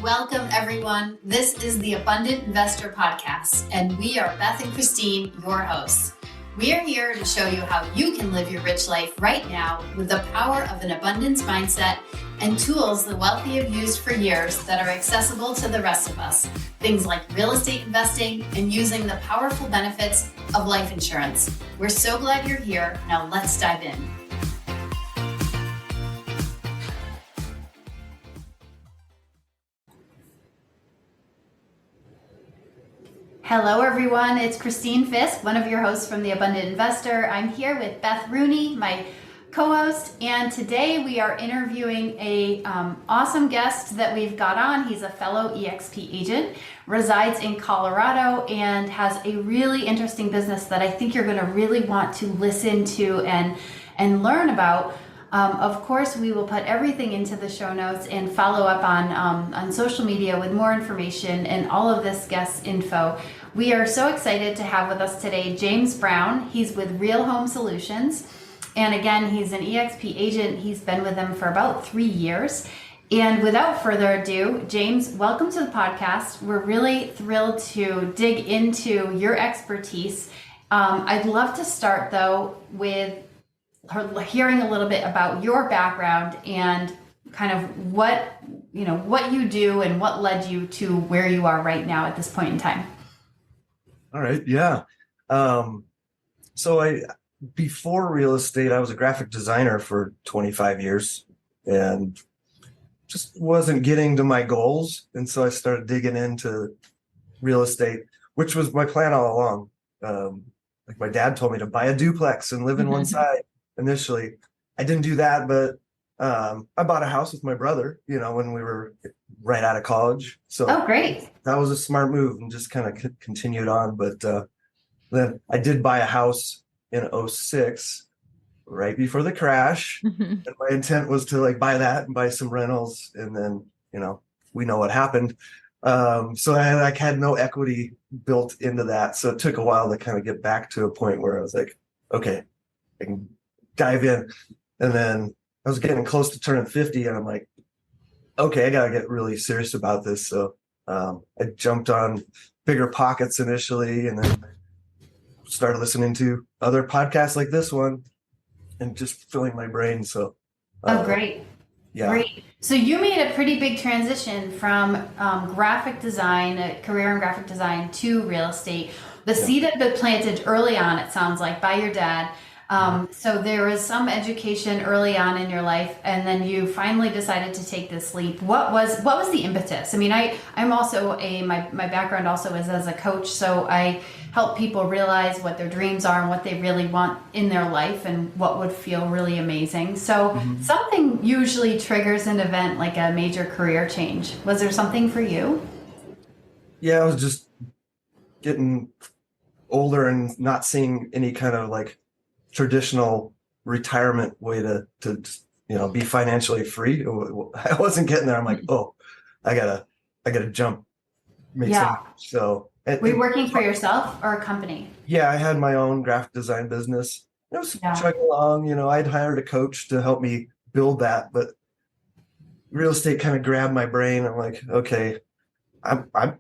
Welcome, everyone. This is the Abundant Investor Podcast, and we are Beth and Christine, your hosts. We are here to show you how you can live your rich life right now with the power of an abundance mindset and tools the wealthy have used for years that are accessible to the rest of us. Things like real estate investing and using the powerful benefits of life insurance. We're so glad you're here. Now let's dive in. Hello, everyone. It's Christine Fisk, one of your hosts from The Abundant Investor. I'm here with Beth Rooney, my co-host, and today we are interviewing a awesome guest that we've got on. He's a fellow EXP agent, resides in Colorado, and has a really interesting business that I think you're going to really want to listen to and learn about. Of course, we will put everything into the show notes and follow up on social media with more information and all of this guest info. We are so excited to have with us today James Brown. He's with Real Home Solutions. And again, he's an EXP agent. He's been with them for about 3 years. And without further ado, James, welcome to the podcast. We're really thrilled to dig into your expertise. I'd love to start, though, with hearing a little bit about your background and kind of what you do and what led you to where you are right now at this point in time. All right. Yeah. Before real estate, I was a graphic designer for 25 years and just wasn't getting to my goals. And so I started digging into real estate, which was my plan all along. Like my dad told me to buy a duplex and live in one side. Initially, I didn't do that, but I bought a house with my brother, when we were right out of college. So great. That was a smart move and just kind of continued on. But then I did buy a house in 2006, right before the crash. And my intent was to buy that and buy some rentals. And then, we know what happened. So I had no equity built into that. So it took a while to kind of get back to a point where I was like, okay, I can dive in. And then I was getting close to turning 50 and I'm like, okay, I got to get really serious about this. So I jumped on Bigger Pockets initially and then started listening to other podcasts like this one and just filling my brain. So, great. Yeah. Great. So you made a pretty big transition from graphic design, a career in graphic design, to real estate. The seed had been planted early on, it sounds like, by your dad. So there was some education early on in your life, and then you finally decided to take this leap. What was the impetus? I mean, I'm also my background also is as a coach, so I help people realize what their dreams are and what they really want in their life and what would feel really amazing. So something usually triggers an event like a major career change. Was there something for you? Yeah, I was just getting older and not seeing any kind of traditional retirement way to be financially free. I wasn't getting there. I'm like, I gotta jump. So were you working for yourself or a company? Yeah, I had my own graphic design business. It was chugging along. I'd hired a coach to help me build that, but real estate kind of grabbed my brain. I'm like, okay, I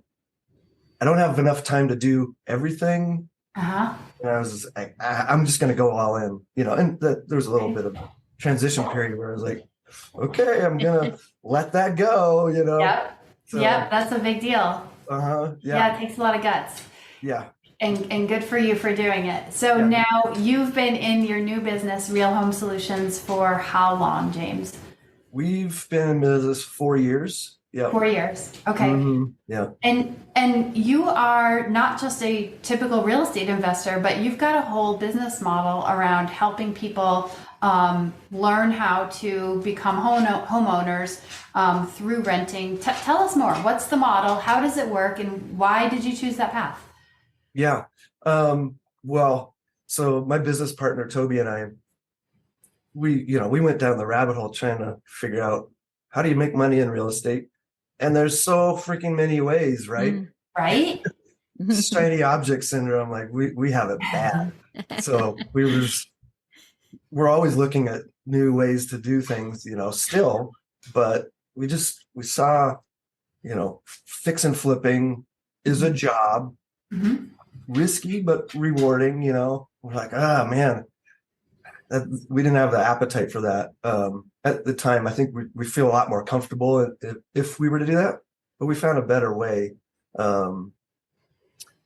don't have enough time to do everything. And I was like, I'm just going to go all in, and there was a little bit of a transition period where I was like, okay, I'm going to let that go, Yep. So, yep. That's a big deal. Yeah. It takes a lot of guts. Yeah. And good for you for doing it. So now you've been in your new business, Real Home Solutions, for how long, James? We've been in business 4 years. Yeah. 4 years. Okay. Yeah. And you are not just a typical real estate investor, but you've got a whole business model around helping people learn how to become homeowners through renting. Tell us more. What's the model? How does it work? And why did you choose that path? Yeah. Well, so my business partner, Toby, and I, we went down the rabbit hole trying to figure out how do you make money in real estate? And there's so freaking many ways, right? Right. Shiny object syndrome. Like we have it bad. So we're always looking at new ways to do things, still, but we saw fix and flipping is a job, Mhm. risky but rewarding. We're like, man, we didn't have the appetite for that at the time. I think we feel a lot more comfortable if we were to do that, but we found a better way.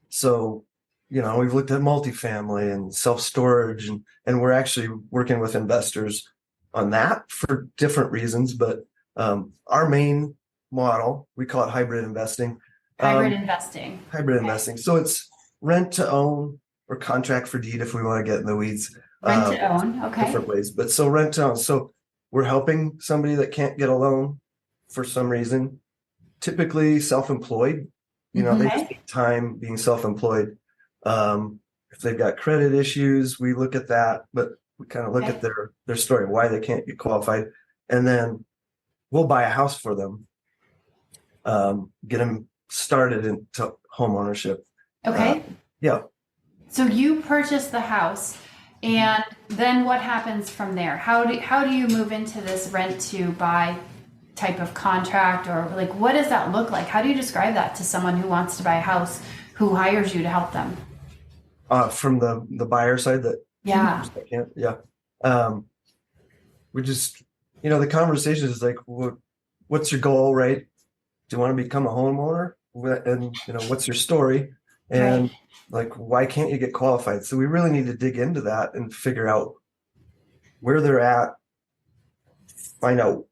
So, we've looked at multifamily and self-storage, and we're actually working with investors on that for different reasons. But our main model, we call it hybrid investing. Hybrid investing. Hybrid investing. So it's rent to own or contract for deed if we want to get in the weeds. Rent to own. Okay. Different ways. But so rent to own. So we're helping somebody that can't get a loan for some reason, typically self-employed. They take time being self-employed. If they've got credit issues, we look at that, but we kind of look at their story, why they can't get qualified. And then we'll buy a house for them, get them started into home ownership. Okay. Yeah. So you purchase the house, and then what happens from there? How do you move into this rent to buy type of contract, or like what does that look like? How do you describe that to someone who wants to buy a house, who hires you to help them? From the buyer side, we just the conversation is like, what's your goal, right? Do you want to become a homeowner? And what's your story? And like, why can't you get qualified? So we really need to dig into that and figure out where they're at, find out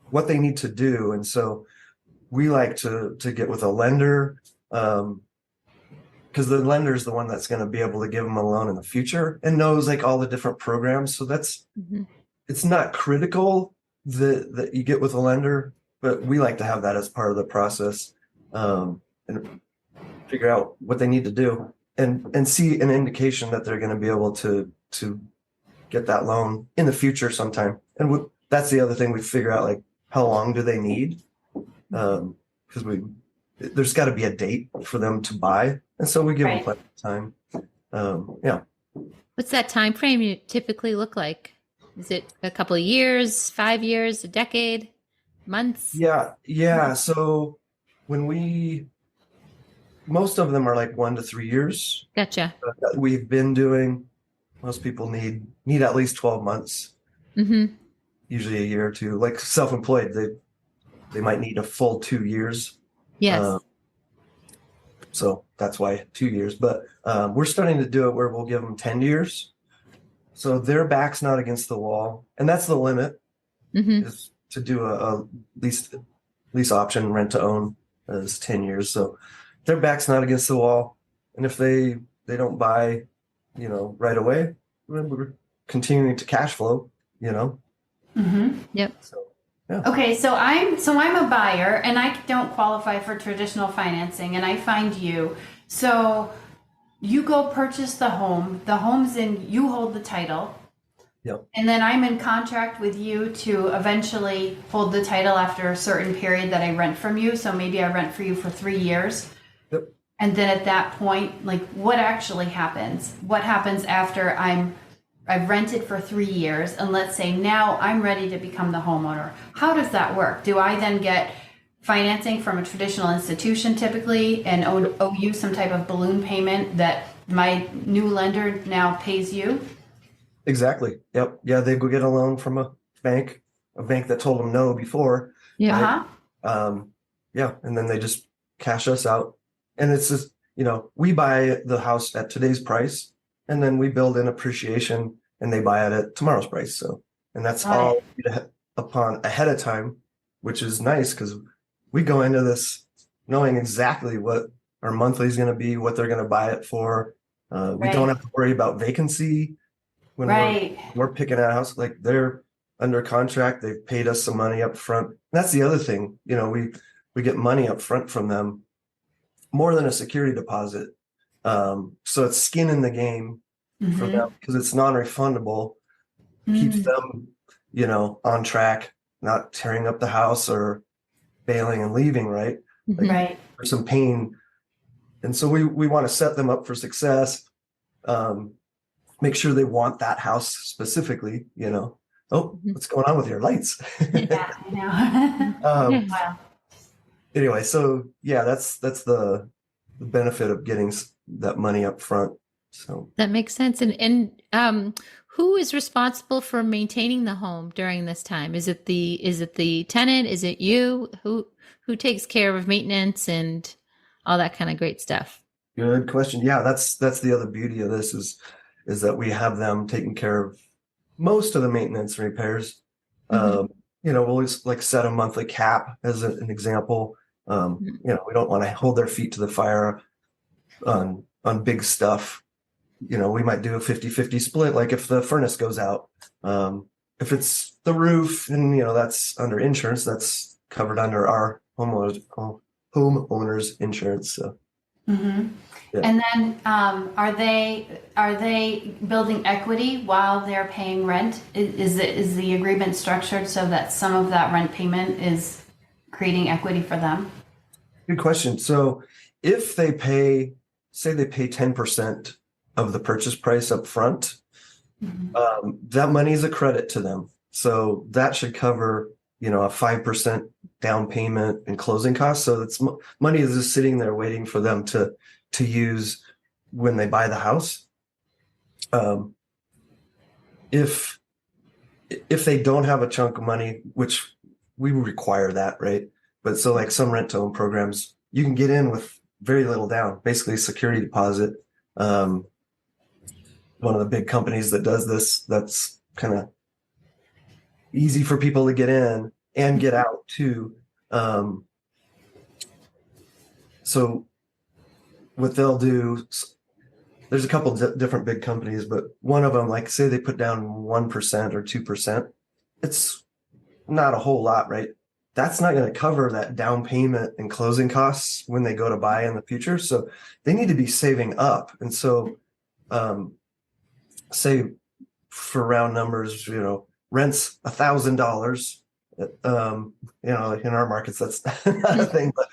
what they need to do. And so we like to get with a lender, because the lender is the one that's going to be able to give them a loan in the future and knows like all the different programs. So that's it's not critical that you get with a lender, but we like to have that as part of the process, and figure out what they need to do and see an indication that they're going to be able to get that loan in the future sometime. And that's the other thing we figure out, like, how long do they need? Because there's got to be a date for them to buy, and so we give them plenty of time. What's that time frame you typically look like? Is it a couple of years, 5 years, a decade, months? Yeah. So most of them are like 1 to 3 years. Gotcha. We've been doing. Most people need at least 12 months. Usually a year or two. Like self-employed, they might need a full 2 years. Yes. So that's why 2 years. But we're starting to do it where we'll give them 10 years. So their back's not against the wall. And that's the limit, is to do a lease option rent to own is 10 years. So their back's not against the wall. And if they don't buy, right away, we're continuing to cash flow, Yep. So, yeah. Okay, so I'm a buyer and I don't qualify for traditional financing, and I find you. So you go purchase the home. The home's you hold the title. Yep. And then I'm in contract with you to eventually hold the title after a certain period that I rent from you. So maybe I rent for you for 3 years. Yep. And then at that point, like, what actually happens? What happens after I've rented for 3 years, and let's say now I'm ready to become the homeowner? How does that work? Do I then get financing from a traditional institution typically and owe you some type of balloon payment that my new lender now pays you? Exactly. Yep. Yeah, they go get a loan from a bank that told them no before. Yeah. Right? And then they just cash us out. And it's just, we buy the house at today's price, and then we build in appreciation, and they buy it at tomorrow's price. So, and that's all upon ahead of time, which is nice because we go into this knowing exactly what our monthly is going to be, what they're going to buy it for. We don't have to worry about vacancy when we're picking out a house. Like, they're under contract, they've paid us some money up front. And that's the other thing, we get money up front from them, more than a security deposit. So it's skin in the game for them because it's non-refundable. Keeps them, on track, not tearing up the house or bailing and leaving, right? Like, there's some pain. And so we want to set them up for success. Make sure they want that house specifically, What's going on with your lights? Yeah, I know. Wow. anyway, so yeah, that's the benefit of getting that money up front. So That makes sense. And who is responsible for maintaining the home during this time? Is it the tenant? Is it you? Who takes care of maintenance and all that kind of great stuff? good question. Yeah, that's the other beauty of this is that we have them taking care of most of the maintenance and repairs. Mhm. We'll just like set a monthly cap as an example. Mhm. We don't want to hold their feet to the fire on big stuff. We might do a 50-50 split, like if the furnace goes out. If it's the roof, and that's under insurance, that's covered under our homeowners insurance. So Mm-hmm. yeah. And then, are they building equity while they're paying rent? Is the agreement structured so that some of that rent payment is creating equity for them? Good question. So if say they pay 10% of the purchase price up front, that money is a credit to them. So that should cover, a 5% down payment and closing costs. So that's money is just sitting there waiting for them to use when they buy the house. If they don't have a chunk of money, which we require that, right? But so like some rent to own programs, you can get in with very little down, basically a security deposit. One of the big companies that does this, that's kind of easy for people to get in and get out too. So what they'll do, there's a couple different big companies, but one of them, like say they put down 1% or 2%, it's not a whole lot, right? That's not going to cover that down payment and closing costs when they go to buy in the future. So they need to be saving up. And so, say for round numbers, rents $1,000. In our markets, that's not a thing, but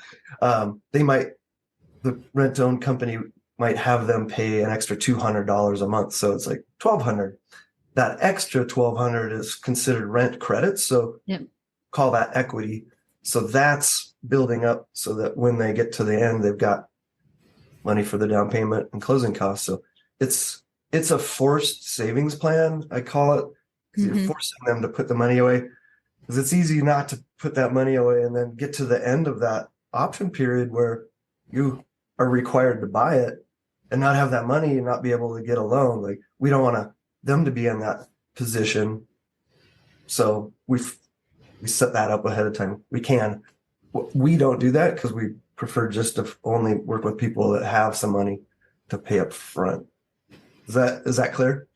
the rent own company might have them pay an extra $200 a month. So it's like $1,200. That extra $1,200 is considered rent credit. So Yep. call that equity. So that's building up so that when they get to the end, they've got money for the down payment and closing costs. So it's a forced savings plan, I call it, because you're forcing them to put the money away. Because it's easy not to put that money away and then get to the end of that option period where you are required to buy it and not have that money and not be able to get a loan. Like we don't want them to be in that position. So we set that up ahead of time. We don't do that because we prefer just to only work with people that have some money to pay up front. Is that clear?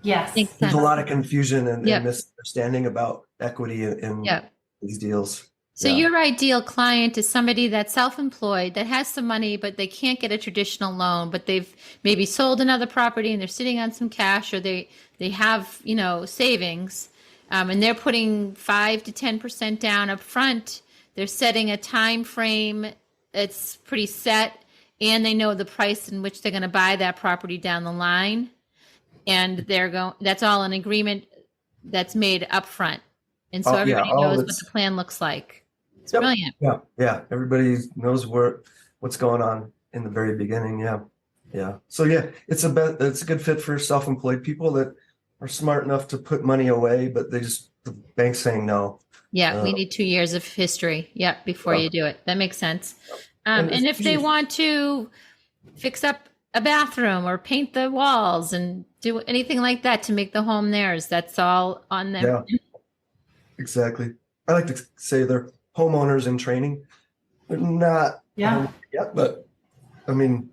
Yes. There's a lot of confusion and Yep. misunderstanding about equity in Yep. these deals. So your ideal client is somebody that's self-employed, that has some money, but they can't get a traditional loan, but they've maybe sold another property and they're sitting on some cash, or they have, savings, and they're putting 5 to 10% down up front. They're setting a time frame. It's pretty set, and they know the price in which they're going to buy that property down the line. And that's all an agreement that's made up front. And so everybody knows what the plan looks like. It's brilliant. Yeah. Everybody knows what's going on in the very beginning. Yeah. So yeah, it's a good fit for self-employed people that are smart enough to put money away, but the bank's saying no. Yeah, we need 2 years of history. Before you do it. That makes sense. And if they want to fix up a bathroom or paint the walls and do anything like that to make the home theirs, that's all on them. Yeah, exactly. I like to say they're homeowners in training. They're not yet, but I mean,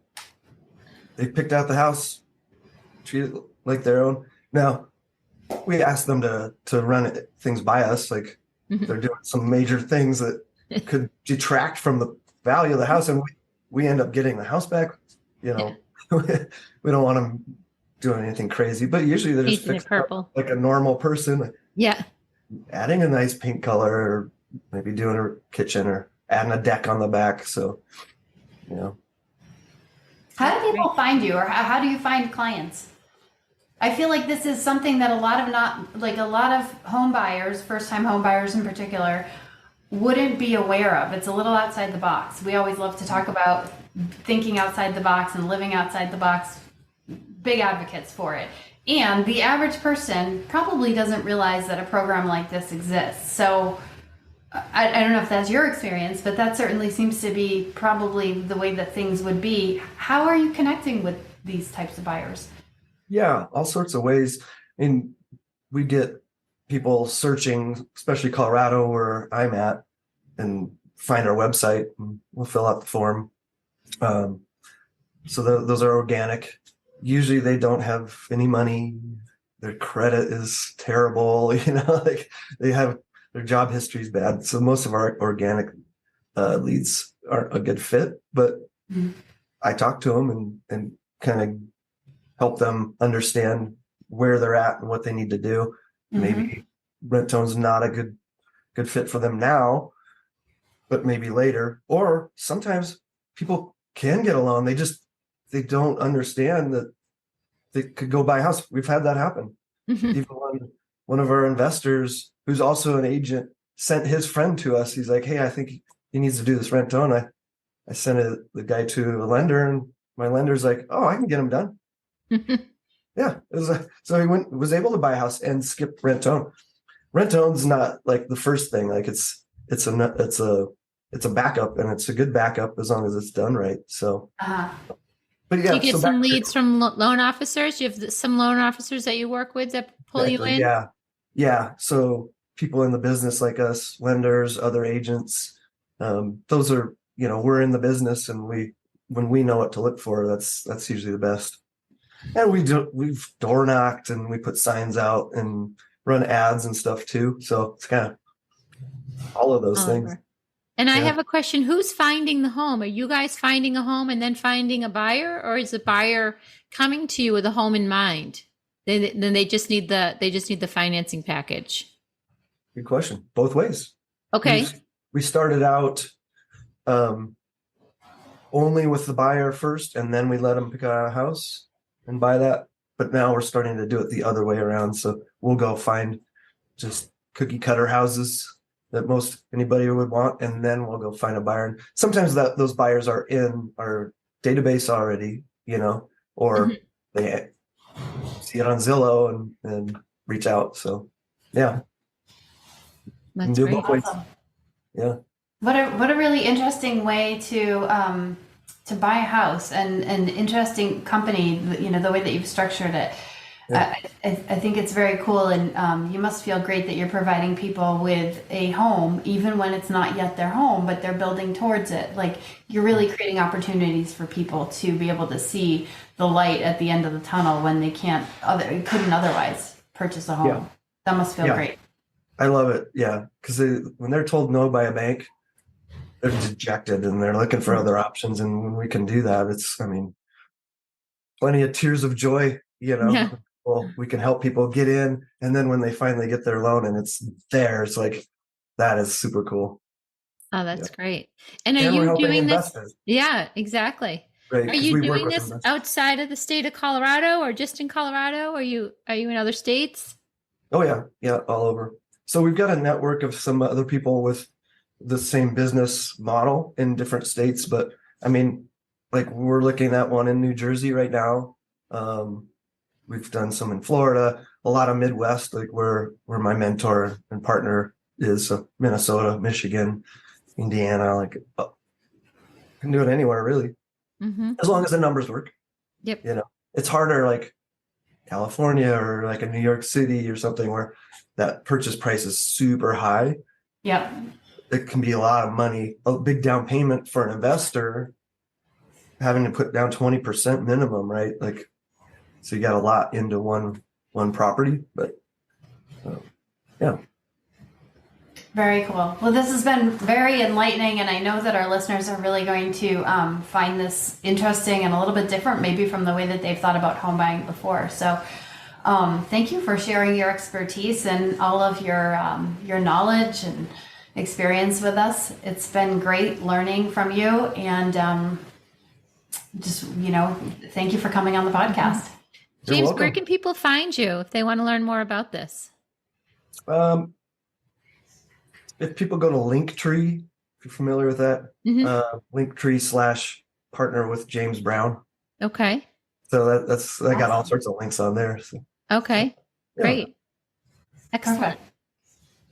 they picked out the house, treat it like their own. Now, we ask them to run things by us, like they're doing some major things that could detract from the value of the house, and we end up getting the house back. We don't want them doing anything crazy, but usually they're just fixing purple like a normal person. Yeah, adding a nice paint color, or maybe doing a kitchen or adding a deck on the back. So, How do people find you, or how do you find clients? I feel like this is something that a lot of home buyers, first-time home buyers in particular, wouldn't be aware of. It's a little outside the box. We always love to talk about thinking outside the box and living outside the box. Big advocates for it. And the average person probably doesn't realize that a program like this exists. So I don't know if that's your experience, but that certainly seems to be probably the way that things would be. How are you connecting with these types of buyers? Yeah, all sorts of ways. I mean, we get people searching, especially Colorado, where I'm at, and find our website, and we'll fill out the form. Those are organic. Usually they don't have any money. Their credit is terrible. Like they have their job history is bad. So most of our organic leads aren't a good fit, but I talk to them and kind of help them understand where they're at and what they need to do. Maybe rent-to-own's not a good fit for them now, but maybe later. Or sometimes people can get a loan. They don't understand that they could go buy a house. We've had that happen. Even one of our investors, who's also an agent, sent his friend to us. He's like, "Hey, I think he needs to do this rent-to-own." I sent the guy to a lender, and my lender's like, "Oh, I can get him done." Yeah, so he was able to buy a house and skip rent-to-own. Rent-to-own's not like the first thing. Like it's a backup, and it's a good backup as long as it's done right. So, but yeah, do you get some leads from loan officers? You have some loan officers that you work with that pull you in? Yeah. So people in the business like us, lenders, other agents, those are, we're in the business, and when we know what to look for, that's usually the best. And we've door knocked, and we put signs out and run ads and stuff too. So it's kind of all of those things. And I have a question. Who's finding the home? Are you guys finding a home and then finding a buyer, or is the buyer coming to you with a home in mind? Then they just need the financing package. Good question. Both ways. Okay. We started out only with the buyer first, and then we let them pick out a house and buy that. But now we're starting to do it the other way around. So we'll go find just cookie cutter houses that most anybody would want, and then we'll go find a buyer. And sometimes those buyers are in our database already, or they see it on Zillow and reach out. So yeah, that's do great. both ways. Awesome. Yeah. What a really interesting way to buy a house, and an interesting company, the way that you've structured it. Yeah. I think it's very cool, and you must feel great that you're providing people with a home, even when it's not yet their home, but they're building towards it. Like, you're really creating opportunities for people to be able to see the light at the end of the tunnel when they couldn't otherwise purchase a home. Yeah. That must feel great. I love it. Yeah, because when they're told no by a bank, they're dejected and they're looking for other options. And when we can do that, plenty of tears of joy, Yeah. Well, we can help people get in, and then when they finally get their loan and it's there, it's like, that is super cool. Oh, that's great. And are you doing this? Yeah, exactly. Right, are you doing this outside of the state of Colorado, or just in Colorado? Are you in other states? Oh yeah, all over. So we've got a network of some other people with the same business model in different states, but I mean, like, we're looking at one in New Jersey right now. We've done some in Florida, a lot of Midwest, like where my mentor and partner is, Minnesota, Michigan, Indiana. Like, can do it anywhere really, as long as the numbers work. Yep. It's harder, like California or like a New York City or something, where that purchase price is super high. Yep. It can be a lot of money, a big down payment for an investor, having to put down 20% minimum, right? Like, so you got a lot into one property, but yeah. Very cool. Well, this has been very enlightening, and I know that our listeners are really going to find this interesting and a little bit different, maybe from the way that they've thought about home buying before. So thank you for sharing your expertise and all of your knowledge and experience with us. It's been great learning from you, and thank you for coming on the podcast. James, where can people find you if they want to learn more about this? if people go to Linktree, if you're familiar with that, Linktree/partner with James Brown. Okay. So I got all sorts of links on there. So, Okay. yeah. Great. Excellent. Perfect.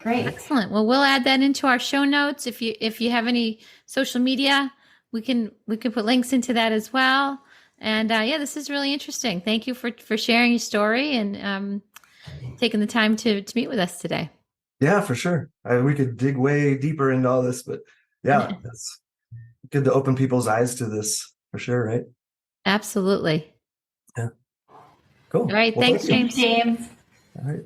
Great. Excellent. Well, we'll add that into our show notes. If you have any social media, we can put links into that as well. And this is really interesting. Thank you for sharing your story and taking the time to meet with us today. Yeah, for sure. We could dig way deeper into all this, but yeah, it's good to open people's eyes to this for sure, right? Absolutely. Yeah. Cool. All right. Well, Thanks, thank you. James. All right.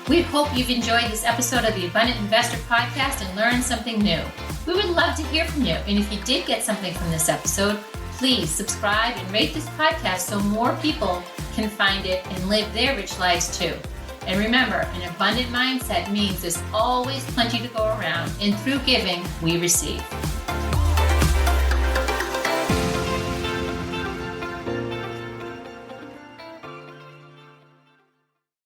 We hope you've enjoyed this episode of the Abundant Investor Podcast and learned something new. We would love to hear from you. And if you did get something from this episode, please subscribe and rate this podcast so more people can find it and live their rich lives too. And remember, an abundant mindset means there's always plenty to go around, and through giving, we receive.